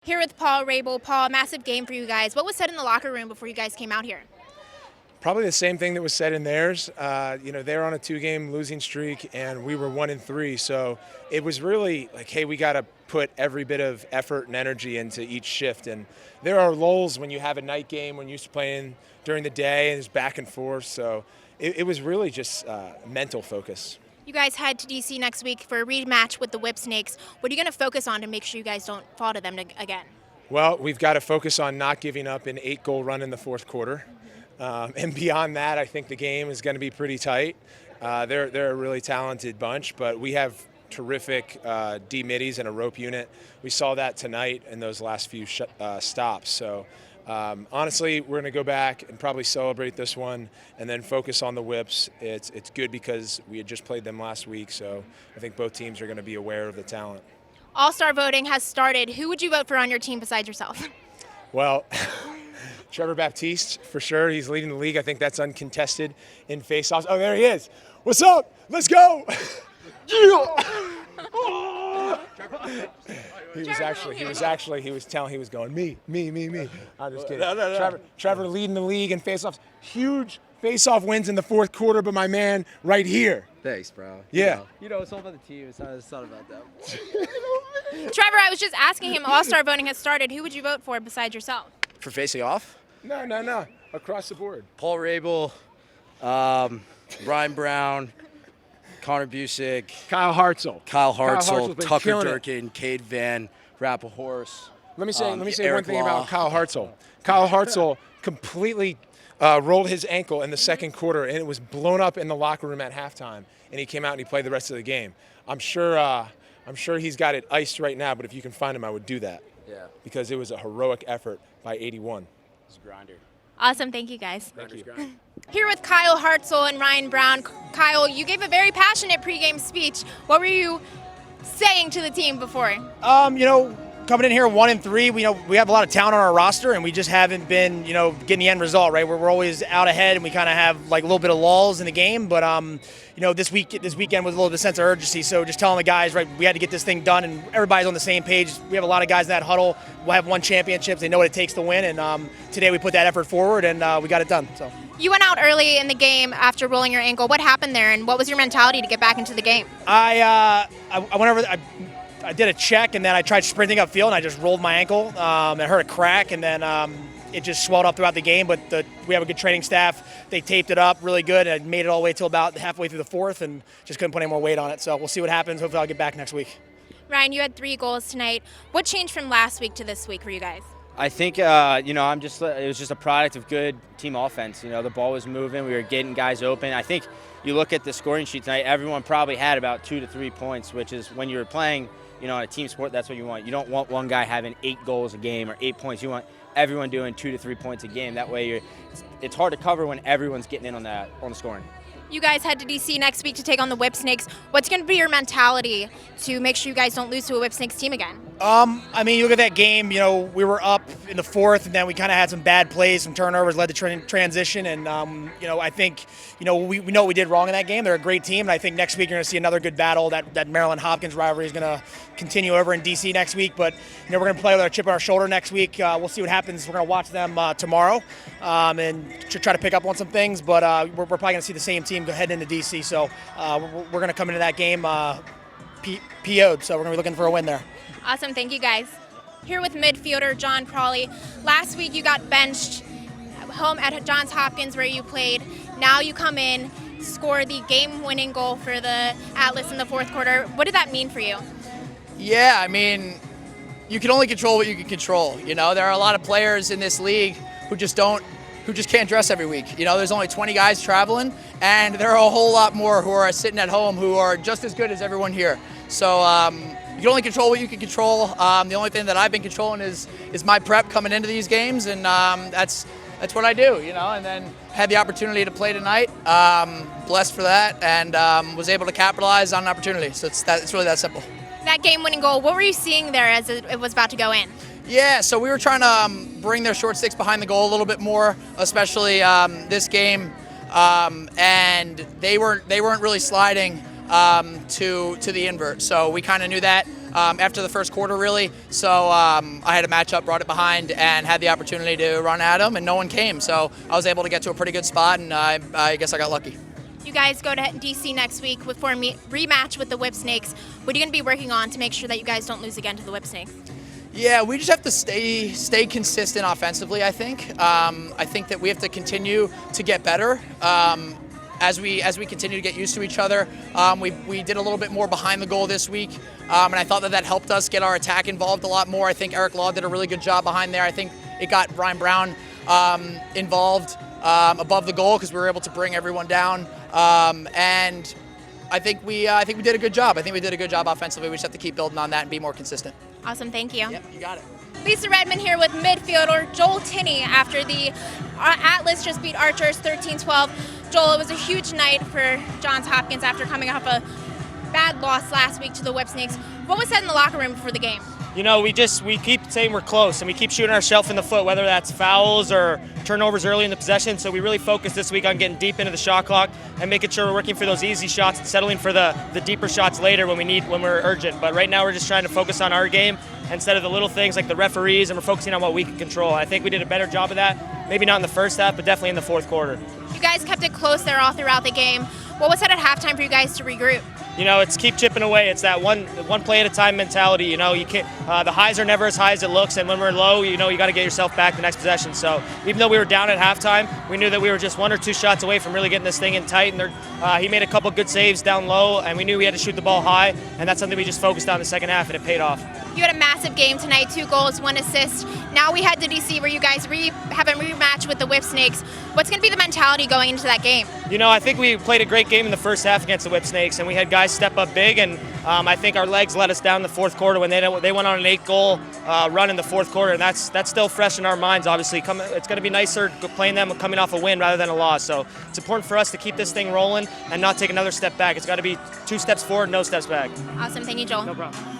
Here with Paul Raible. Paul, massive game for you guys. What was said in the locker room before you guys came out here? Probably the same thing that was said in theirs. They're on a 2-game losing streak, and we were 1-3. So it was really like, hey, we got to put every bit of effort and energy into each shift. And there are lulls when you have a night game, when you're used to playing during the day, and it's back and forth. So it was really just mental focus. You guys head to DC next week for a rematch with the Whip Snakes. What are you going to focus on to make sure you guys don't fall to them again? Well, we've got to focus on not giving up an 8-goal run in the fourth quarter. And beyond that, I think the game is going to be pretty tight. They're a really talented bunch, but we have terrific D-middies and a rope unit. We saw that tonight in those last few stops. So honestly, we're going to go back and probably celebrate this one and then focus on the Whips. It's good because we had just played them last week, so I think both teams are going to be aware of the talent. All-Star voting has started. Who would you vote for on your team besides yourself? Well, Trevor Baptiste, for sure. He's leading the league. I think that's uncontested in faceoffs. Oh, there he is. What's up? Let's go. He was going, me. I'm just kidding. No. Trevor leading the league in faceoffs. Huge faceoff wins in the fourth quarter, but my man right here. Thanks, bro. Yeah. It's all about the team. It's not about them. Trevor, I was just asking him, All-Star voting has started. Who would you vote for besides yourself? For facing off? No. Across the board. Paul Rabil, Braun, Connor Busick, Kyle Hartsville. Hartsville, been Tucker killing it. Durkin, Cade Van, Rabil Horse. Let me say Eric one thing Law. about Kyle Hartsville. Kyle Hartsville completely rolled his ankle in the second quarter, and it was blown up in the locker room at halftime. And he came out and he played the rest of the game. I'm sure he's got it iced right now. But if you can find him, I would do that. Yeah. Because it was a heroic effort by 81. He's a grinder. Awesome. Thank you, guys. Thank you. Here with Kyle Hartsville and Ryan Braun. Kyle, you gave a very passionate pregame speech. What were you saying to the team before? Coming in here 1-3, we have a lot of talent on our roster, and we just haven't been, getting the end result, right? We're always out ahead, and we kind of have like a little bit of lulls in the game. But this weekend was a little bit of sense of urgency. So just telling the guys, right, we had to get this thing done, and everybody's on the same page. We have a lot of guys in that huddle. We'll have won championships. They know what it takes to win, and today we put that effort forward, and we got it done. So. You went out early in the game after rolling your ankle. What happened there, and what was your mentality to get back into the game? I went over. I did a check, and then I tried sprinting upfield, and I just rolled my ankle. It hurt a crack, and then it just swelled up throughout the game. But we have a good training staff. They taped it up really good. I made it all the way till about halfway through the fourth, and just couldn't put any more weight on it. So we'll see what happens. Hopefully I'll get back next week. Ryan, you had 3 goals tonight. What changed from last week to this week for you guys? I think, it was just a product of good team offense. The ball was moving. We were getting guys open. I think you look at the scoring sheet tonight, everyone probably had about 2 to 3 points, which is when you're playing, a team sport, that's what you want. You don't want one guy having 8 goals a game or 8 points. You want everyone doing 2 to 3 points a game. That way it's hard to cover when everyone's getting in on the scoring. You guys head to DC next week to take on the Whip Snakes. What's going to be your mentality to make sure you guys don't lose to a Whip Snakes team again? You look at that game, we were up in the fourth, and then we kind of had some bad plays, some turnovers led to transition. And, I think, we know what we did wrong in that game. They're a great team, and I think next week you're going to see another good battle. That Maryland-Hopkins rivalry is going to continue over in D.C. next week. But, we're going to play with our chip on our shoulder next week. We'll see what happens. We're going to watch them tomorrow and try to pick up on some things. But we're probably going to see the same team go head into D.C. So we're going to come into that game PO'd. So we're going to be looking for a win there. Awesome. Thank you, guys. Here with midfielder John Crawley. Last week you got benched home at Johns Hopkins where you played. Now you come in, score the game-winning goal for the Atlas in the fourth quarter. What did that mean for you? Yeah, you can only control what you can control. There are a lot of players in this league who just can't dress every week. There's only 20 guys traveling, and there are a whole lot more who are sitting at home who are just as good as everyone here. So you can only control what you can control. The only thing that I've been controlling is my prep coming into these games, and that's what I do. And then had the opportunity to play tonight. Blessed for that, and was able to capitalize on an opportunity. So it's really that simple. That game-winning goal, what were you seeing there as it was about to go in? Yeah, so we were trying to bring their short sticks behind the goal a little bit more, especially this game, and they weren't really sliding to the invert. So we kind of knew that. after the first quarter, really. So I had a matchup, brought it behind, and had the opportunity to run at them, and no one came. So I was able to get to a pretty good spot, and I guess I got lucky. You guys go to DC next week for a rematch with the Whip Snakes. What are you going to be working on to make sure that you guys don't lose again to the Whip Snakes? Yeah, we just have to stay consistent offensively, I think. I think that we have to continue to get better. As we continue to get used to each other. We did a little bit more behind the goal this week, and I thought that helped us get our attack involved a lot more. I think Eric Law did a really good job behind there. I think it got Braun involved above the goal because we were able to bring everyone down, and I think we did a good job. I think we did a good job offensively. We just have to keep building on that and be more consistent. Awesome, thank you. Yep, you got it. Lisa Redmond here with midfielder Joel Tinney after the Atlas just beat Archers 13-12. Joel, it was a huge night for Johns Hopkins after coming off a bad loss last week to the Whip Snakes. What was said in the locker room before the game? You know, we keep saying we're close, and we keep shooting ourselves in the foot, whether that's fouls or turnovers early in the possession. So we really focus this week on getting deep into the shot clock and making sure we're working for those easy shots and settling for the deeper shots later when we're urgent. But right now we're just trying to focus on our game instead of the little things like the referees, and we're focusing on what we can control. I think we did a better job of that, maybe not in the first half, but definitely in the fourth quarter. You guys kept it close there all throughout the game. What was said at halftime for you guys to regroup? You know, it's keep chipping away. It's that one play at a time mentality. You know, you can't. The highs are never as high as it looks, and when we're low, you know, you got to get yourself back the next possession. So even though we were down at halftime, we knew that we were just 1 or 2 shots away from really getting this thing in tight. And he made a couple good saves down low, and we knew we had to shoot the ball high, and that's something we just focused on in the second half, and it paid off. You had a massive game tonight, 2 goals, 1 assist. Now we head to DC where you guys have a rematch with the Whip Snakes. What's going to be the mentality going into that game? You know, I think we played a great game in the first half against the Whip Snakes, and we had guys step up big, and I think our legs let us down in the fourth quarter when they went on an 8-goal run in the fourth quarter, and that's still fresh in our minds, obviously. It's going to be nicer playing them coming off a win rather than a loss. So it's important for us to keep this thing rolling and not take another step back. It's got to be 2 steps forward, no steps back. Awesome. Thank you, Joel. No problem.